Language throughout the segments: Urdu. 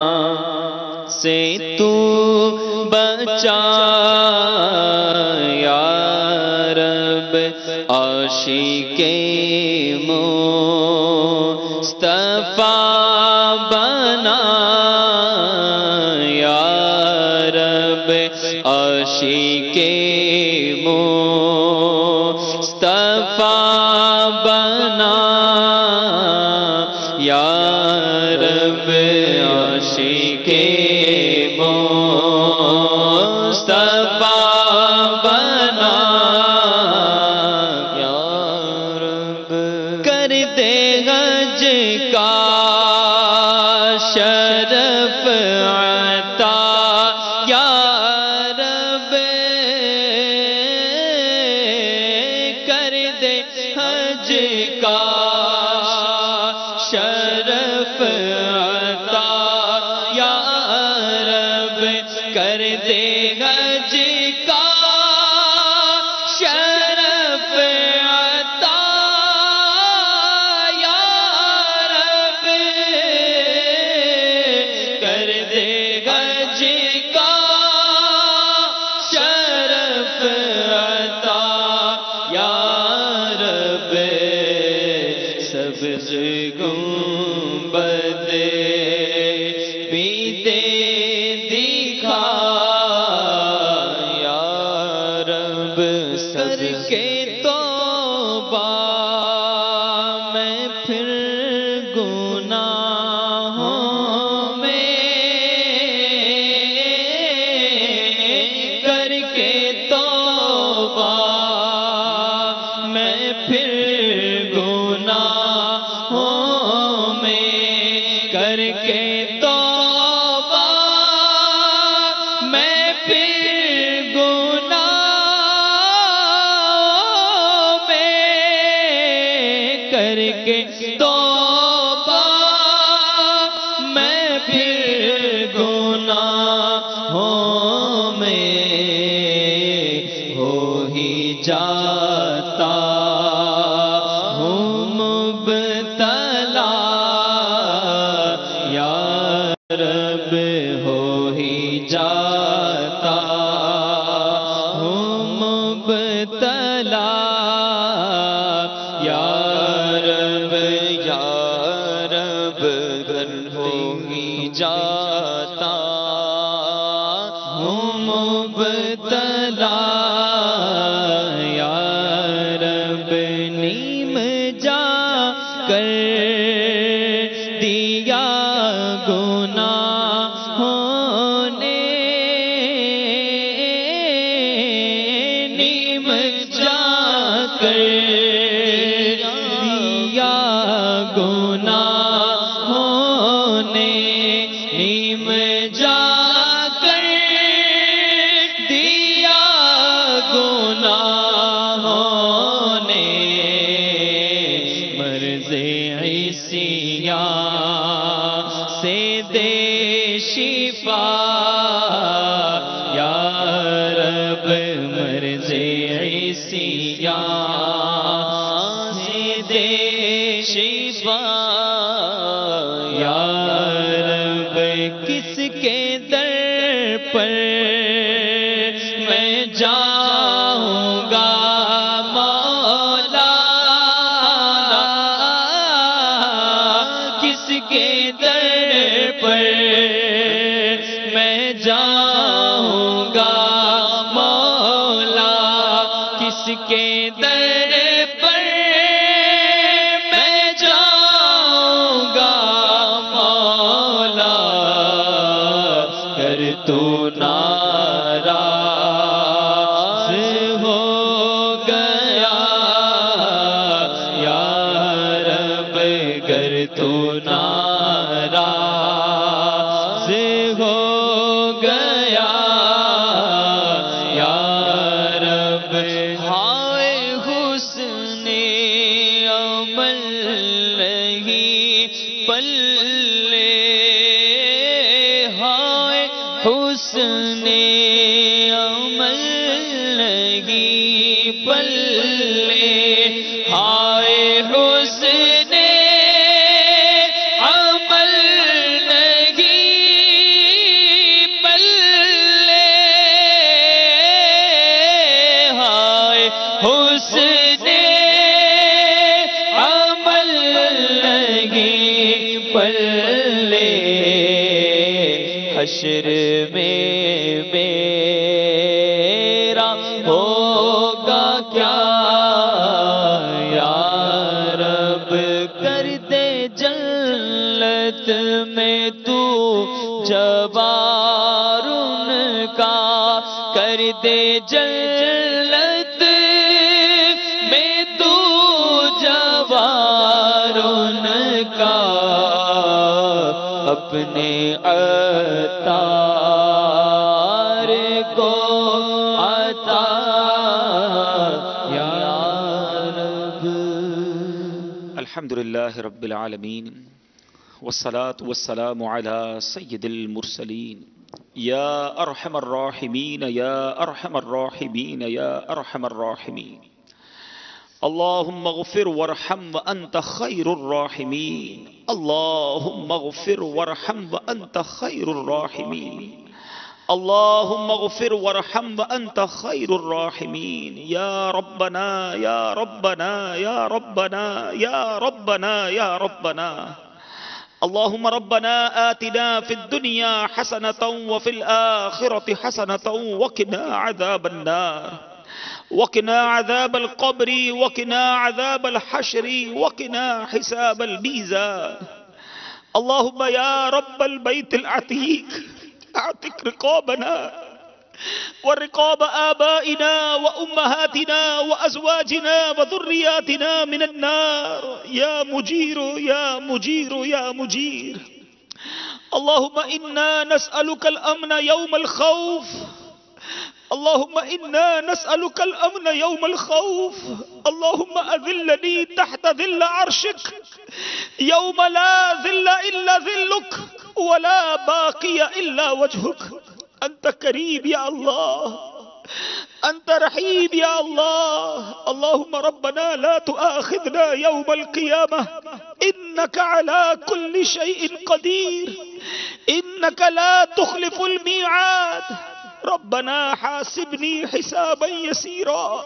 سے تو بچا یا رب، عاشق مصطفیٰ بنا یا رب، عاشق مصطفیٰ بنا یا رب، عاشق مصطفیٰ بنا یا رب، کر دے حج کا شرف عطا یا رب، کر دے حج کا شرف عطا یا رب، کر دے حج کا شرف عطا یا رب، کر دے حج کا شرف عطا یا رب، سبز گنبد بھی دے دکھا یا رب، کر کے توبہ میں پھر گناہوں میں، کر کے توبہ میں پھر گناہوں میں، کر کے توبہ میں پھر گناہوں میں، کر کے توبہ میں پھر گناہوں میں، ہو ہی جاتا ہوں مبتلا یا رب، ہو ہی جاتا ہوں مبتلا یا رب، یا رب، گر ہو ہی جاتا ہوں مبتلا یا رب، نیم جا کر دیا گناہوں نے، نیم جا کر دیا گناہوں نے، نیم جا کر دیا گناہوں نے، مرض عصیان سے دے شفا یا رب، مرض عصیان سے دے شفا یا رب، کس کے در پر میں جاؤں گا مولا، کس کے در پر میں جاؤں گا مولا، کس کے در پر میں جاؤں گا مولا، کر تو ناراض ہو گیا یا رب، گر تو ناراض ہو گیا یا رب، ہائے حسن عمل نہیں پلے، ہائے حسن عمل نہیں پلے، ہائے حسن عمل نہیں حشر میں میرا ہوگا کیا یا رب، کر دے جنت میں تو جوار ان کا، کر دے جنت میں تو جوار ان کا، اپنے عطار کو عطا یا رب۔ الحمدللہ رب العالمین، والصلاة والسلام على سید المرسلین، یا ارحم الراحمین یا ارحم الراحمین یا ارحم الراحمین، اللہم اغفر وارحم وانت خیر الراحمین، اللہم اغفر وارحم وانت خیر الراحمین، اللہم اغفر وارحم وانت خیر الراحمین، یا ربنا یا ربنا یا ربنا یا ربنا یا ربنا، اللهم ربنا آتنا في الدنيا حسنة وفي الآخرة حسنة وقنا عذاب النار، وقنا عذاب القبر، وقنا عذاب الحشر، وقنا حساب الميزان، اللهم يا رب البيت العتيق اعتق رقابنا ورقاب آبائنا وأمهاتنا وأزواجنا وذرياتنا من النار، يا مجير يا مجير يا مجير، اللهم إنا نسألك الأمن يوم الخوف، اللهم إنا نسألك الأمن يوم الخوف، اللهم أذلني تحت ذل عرشك يوم لا ذل إلا ذلك ولا باقي إلا وجهك، أنت كريم يا الله، أنت رحيم يا الله، اللهم ربنا لا تؤاخذنا يوم القيامة، إنك على كل شيء قدير، إنك لا تخلف الميعاد، ربنا حاسبني حسابا يسيرا،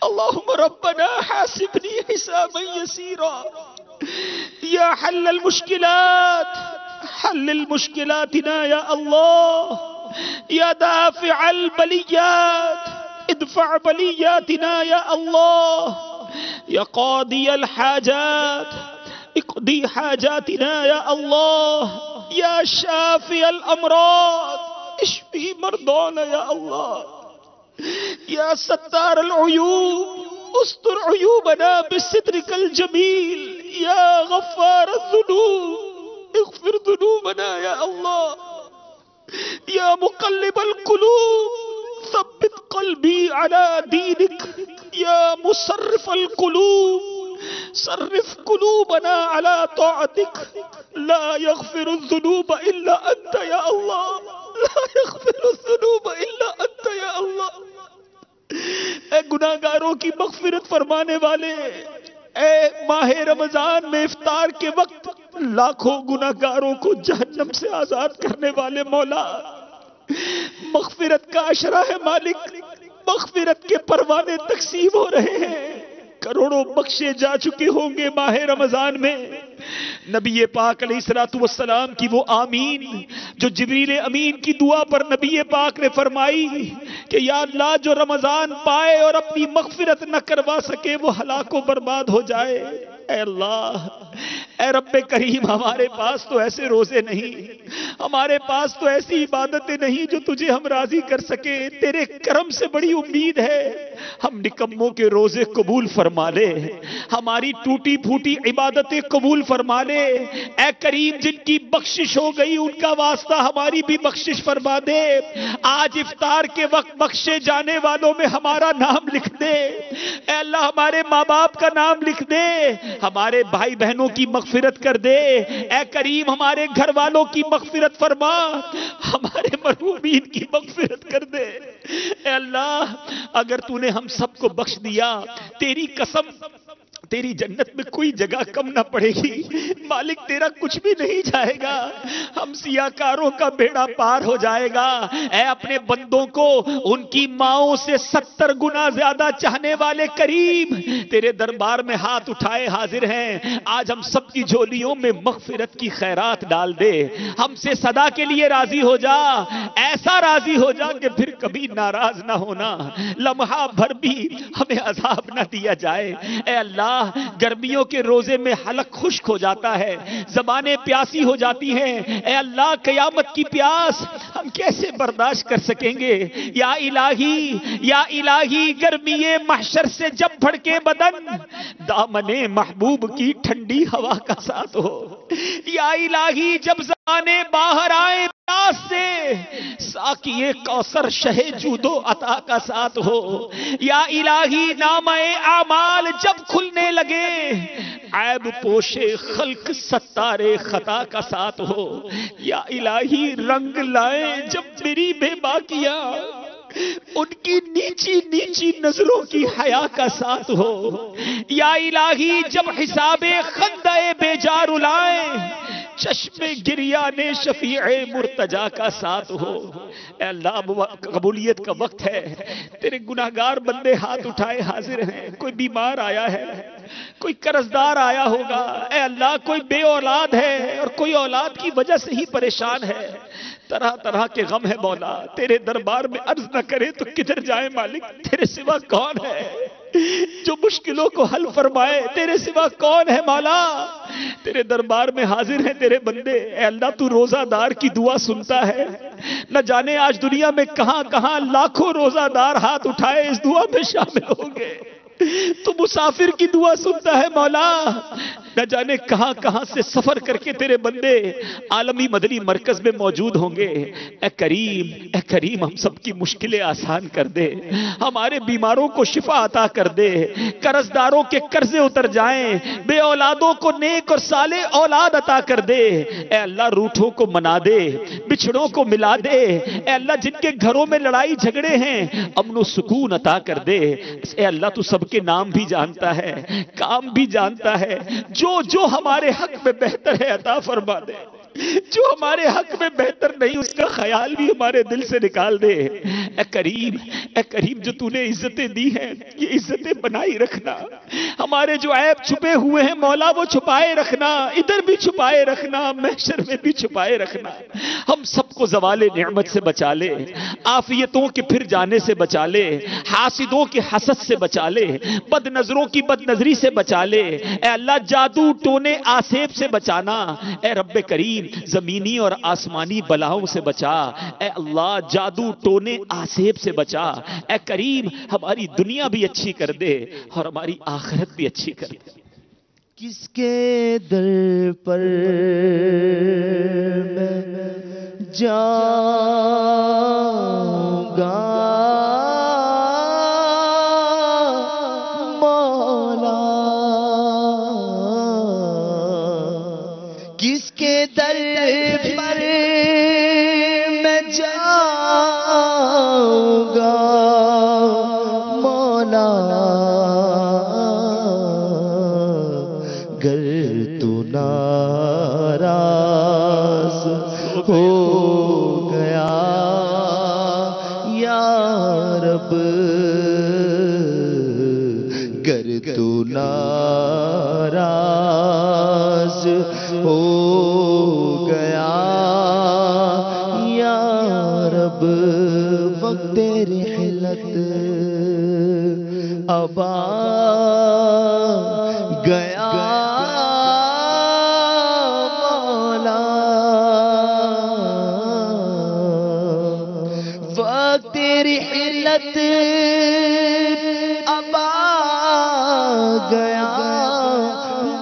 اللهم ربنا حاسبني حسابا يسيرا، يا حل المشكلات حل المشكلاتنا يا الله، يا دافع البليات ادفع بلياتنا يا الله، يا قاضي الحاجات اقضي حاجاتنا يا الله، يا شافي الأمراض اشفي مرضانا يا الله، يا ستار العيوب استر عيوبنا بسترك الجميل، يا غفار الذنوب اغفر ذنوبنا يا الله، يا مقلب القلوب ثبت قلبي على دينك، يا مصرف القلوب صرف قلوبنا على طاعتك، لا يغفر الذنوب إلا أنت يا الله، لا يغفر الذنوب إلا أنت يا الله، اے گناہگاروں کی مغفرت فرمانے والے، اے ماہ رمضان میں افطار کے وقت لاکھوں گناہگاروں کو جہنم سے آزاد کرنے والے مولا، مغفرت کا عشرہ ہے مالک، مغفرت کے پروانے تقسیم ہو رہے ہیں، کروڑوں بخشے جا چکے ہوں گے ماہ رمضان میں، نبی پاک علیہ الصلوۃ والسلام کی وہ آمین جو جبریل امین کی دعا پر نبی پاک نے فرمائی کہ یا اللہ جو رمضان پائے اور اپنی مغفرت نہ کروا سکے وہ ہلاک و برباد ہو جائے، اے اللہ اے رب کریم، ہمارے پاس تو ایسے روزے نہیں، ہمارے پاس تو ایسی عبادتیں نہیں جو تجھے ہم راضی کر سکے، تیرے کرم سے بڑی امید ہے، ہم نکموں کے روزے قبول فرما لے، ہماری ٹوٹی پھوٹی عبادتیں قبول فرما لے، اے کریم جن کی بخشش ہو گئی ان کا واسطہ ہماری بھی بخشش فرما دے، آج افطار کے وقت بخشے جانے والوں میں ہمارا نام لکھ دے، اے اللہ ہمارے ماں باپ کا نام لکھ دے، ہمارے بھائی بہنوں کی مغفرت کر دے، اے کریم ہمارے گھر والوں کی مغفرت فرما، ہمارے مرحومین کی مغفرت کر دے، اے اللہ اگر تو نے ہم سب کو بخش دیا، تیری قسم تیری جنت میں کوئی جگہ کم نہ پڑے گی مالک، تیرا کچھ بھی نہیں جائے گا، ہم سیاکاروں کا بیڑا پار ہو جائے گا۔ اے اپنے بندوں کو ان کی ماؤں سے 70 گنا زیادہ چاہنے والے کریم تیرے دربار میں ہاتھ اٹھائے حاضر ہیں۔ آج ہم سب کی جھولیوں میں مغفرت کی خیرات ڈال دے، ہم سے صدا کے لیے راضی ہو جا، ایسا راضی ہو جا کہ پھر کبھی ناراض نہ ہونا، لمحہ بھر بھی ہمیں عذاب نہ دیا جائے۔ اے اللہ، گرمیوں کے روزے میں حلق خشک ہو جاتا ہے، زبانیں پیاسی ہو جاتی ہیں، اے اللہ قیامت کی پیاس ہم کیسے برداشت کر سکیں گے؟ یا الہی گرمی محشر سے جب بھڑکے بدن، دامن محبوب کی ٹھنڈی ہوا کا ساتھ ہو۔ یا الہی جب زبانیں باہر آئے پیاس سے، ساقی کوثر شہ جود و عطا کا ساتھ ہو۔ یا الہی نامہ اعمال جب کھلنے لگے، عیب پوش خلق ستار خطا کا ساتھ ہو۔ یا الہی رنگ لائے جب میری بے باکیاں، ان کی نیچی نیچی نظروں کی حیا کا ساتھ ہو۔ یا الہی جب حساب خندہ بے جار لائے، چشم گریان شفیع مرتجا کا ساتھ ہو۔ اے اللہ قبولیت کا وقت ہے، تیرے گناہگار بندے ہاتھ اٹھائے حاضر ہیں، کوئی بیمار آیا ہے، کوئی قرضدار آیا ہوگا، اے اللہ کوئی بے اولاد ہے اور کوئی اولاد کی وجہ سے ہی پریشان ہے، طرح طرح کے غم ہے مولا، تیرے دربار میں عرض نہ کرے تو کدھر جائے مالک؟ تیرے سوا کون ہے جو مشکلوں کو حل فرمائے؟ تیرے سوا کون ہے مولا؟ تیرے دربار میں حاضر ہیں تیرے بندے، اے اللہ تو روزہ دار کی دعا سنتا ہے، نہ جانے آج دنیا میں کہاں کہاں لاکھوں روزہ دار ہاتھ اٹھائے اس دعا میں شامل ہوں گے۔ تو مسافر کی دعا سنتا ہے مولا، نہ جانے کہاں کہاں سے سفر کر کے تیرے بندے عالمی مدنی مرکز میں موجود ہوں گے۔ اے کریم ہم سب کی مشکلیں آسان کر دے، ہمارے بیماروں کو شفا عطا کر دے، قرض داروں کے قرضے اتر جائیں، بے اولادوں کو نیک اور صالح اولاد عطا کر دے۔ اے اللہ روٹھوں کو منا دے، بچھڑوں کو ملا دے، اے اللہ جن کے گھروں میں لڑائی جھگڑے ہیں امن و سکون عطا کر دے۔ اے اللہ تو سب کے نام بھی جانتا ہے، کام بھی جانتا ہے، جو ہمارے حق میں بہتر ہے عطا فرما دے، جو ہمارے حق میں بہتر نہیں اس کا خیال بھی ہمارے دل سے نکال دے۔ اے کریم جو تو نے عزتیں دی ہیں یہ عزتیں بنائی رکھنا، ہمارے جو عیب چھپے ہوئے ہیں مولا وہ چھپائے رکھنا، ادھر بھی چھپائے رکھنا، محشر میں بھی چھپائے رکھنا، ہم سب کو زوال نعمت سے بچا لے، عافیتوں کے پھر جانے سے بچا لے، حاسدوں کے حسد سے بچا لے، بد نظروں کی بد نظری سے بچا لے، اے اللہ جادو ٹونے آسیب سے بچانا، اے رب کریم زمینی اور آسمانی بلاؤں سے بچا، اے اللہ جادو ٹونے آسیب سے بچا، اے کریم ہماری دنیا بھی اچھی کر دے اور ہماری آخرت بھی اچھی کر دے۔ کس کے در پر میں جاؤں گا مولا، کس کے در پر میں جاؤں گا مولا، گر تو ناراض ہو گیا یا رب، گر تو ناراض ہو گیا یا رب، وقت رحلت اب آ گیا مولا، وقت رحلت اب آ گیا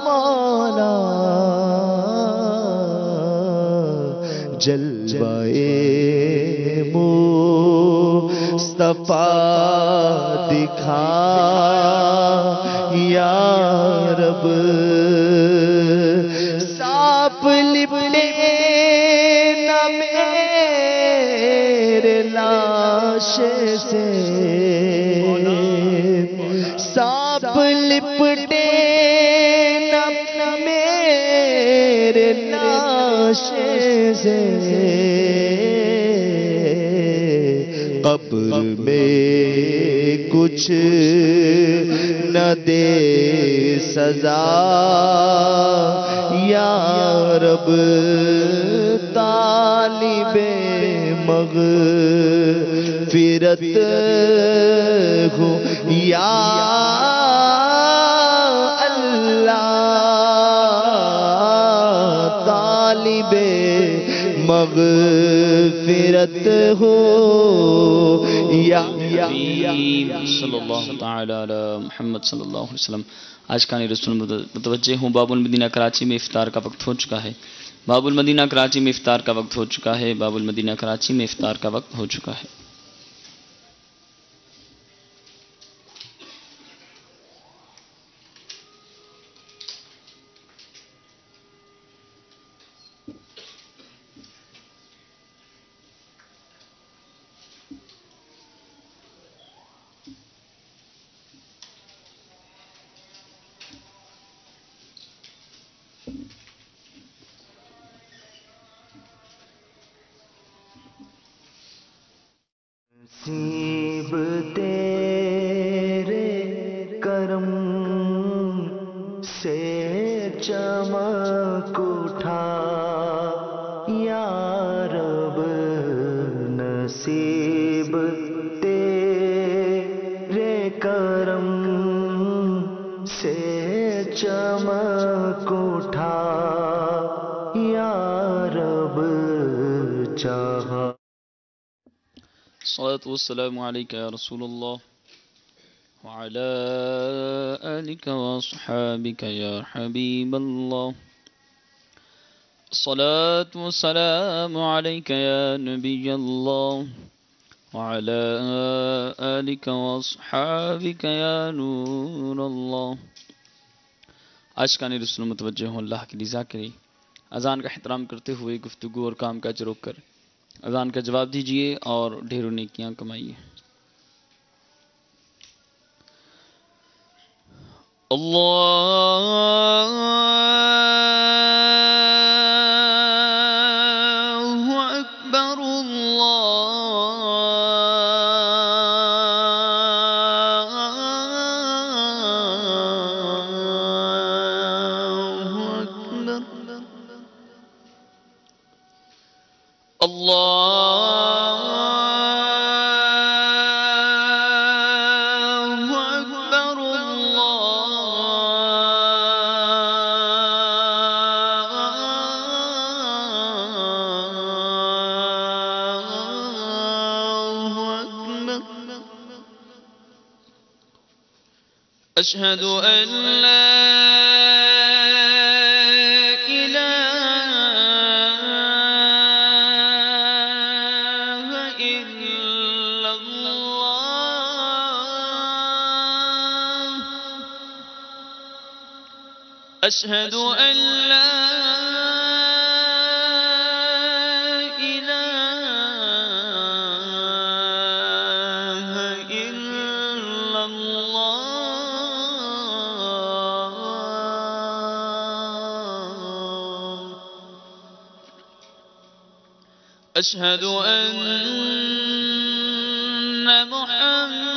مولا، جلوائے مصطفیٰ دکھا یا رب، سانپ لپٹے نہ میرے لاش سے، سانپ لپٹے سے قبر میں کچھ نہ دے سزا یا رب طالب مغفرت ہوں یا طالب مغفرت ہو یا حبیب صلی اللہ تعالی علی محمد صلی اللہ علیہ وسلم۔ آج کا رسول متوجہ ہوں، باب المدینہ کراچی میں افطار کا وقت ہو چکا ہے۔ باب المدینہ کراچی میں افطار کا وقت ہو چکا ہے۔ باب المدینہ کراچی میں افطار کا وقت ہو چکا ہے۔ نصیب تیرے کرم سے چمک اٹھا یا رب، نصیب تیرے کرم سے چمک اٹھا یا رب، چاہا الصلاة والسلام عليك يا رسول الله وعلى آلك وأصحابك يا حبيب الله. الصلاة والسلام عليك يا نبي الله وعلى آلك وأصحابك يا نور الله. عاشقان رسول متوجہ ہوں، اللہ کی رضا کرے، اذان کا احترام کرتے ہوئے گفتگو اور کام کاج روک کر اذان کا جواب دیجیے اور ڈھیروں نیکیاں کمائیے۔ اللہ اکبر اللہ اکبر اللہ اکبر اللہ اکبر۔ اشہد ان لا أشهد أن لا إله إلا الله أشهد أن محمد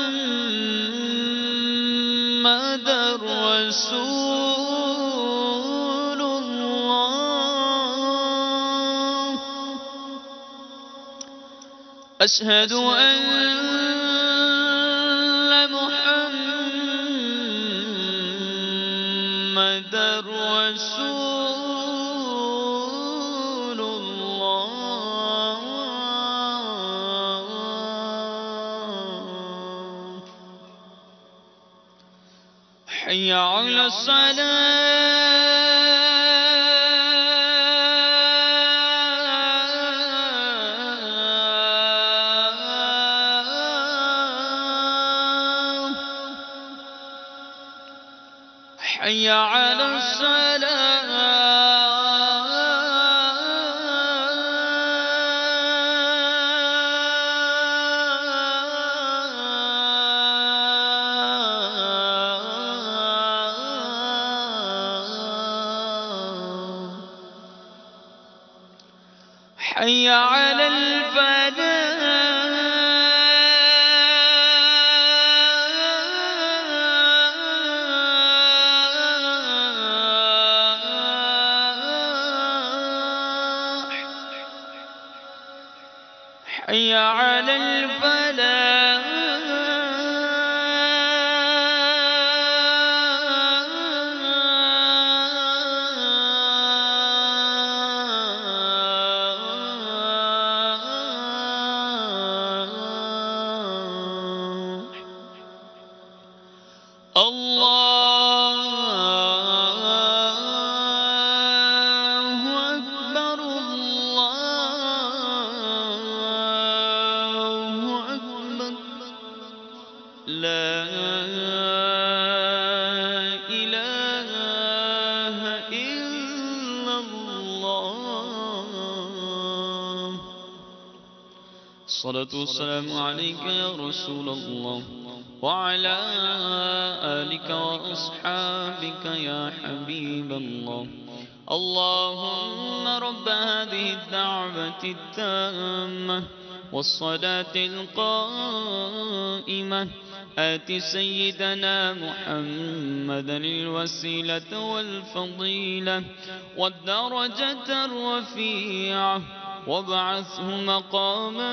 رسول الله أشهد أن محمد رسول الله حي على الصلاة حي على الصلاة حي على الفلاح حي على الفلاح الله أكبر الله أكبر لا إله إلا الله. الصلاة والسلام عليك يا رسول الله وعلى آلك وأصحابك يا حبيب الله. اللهم رب هذه الدعوة التامة والصلاة القائمة آت سيدنا محمدا الوسيلة والفضيلة والدرجة الرفيعة وابعثه مقاما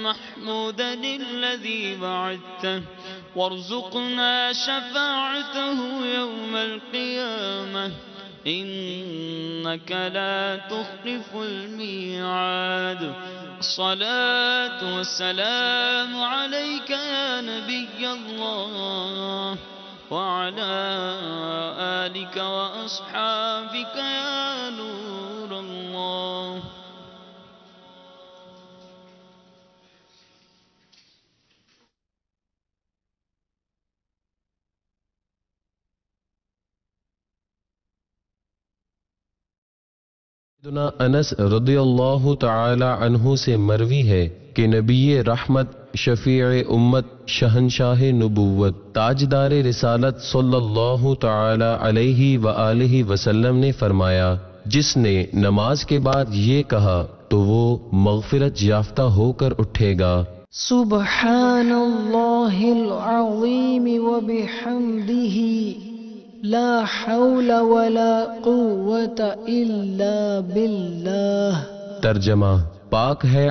محمودا الذي بعثته وارزقنا شفاعته يوم القيامة إنك لا تخلف الميعاد. الصلاة والسلام عليك يا نبي الله وعلى آلك وأصحابك يا نور الله. انس رضی اللہ تعالی عنہ سے مروی ہے کہ نبی رحمت، شفیع امت، شہنشاہ نبوت، تاجدار رسالت صلی اللہ تعالی علیہ وآلہ وسلم نے فرمایا، جس نے نماز کے بعد یہ کہا تو وہ مغفرت یافتہ ہو کر اٹھے گا۔ سبحان اللہ العظیم وبحمدہ لا حول ولا قوة الا باللہ۔ ترجمہ: پاک ہے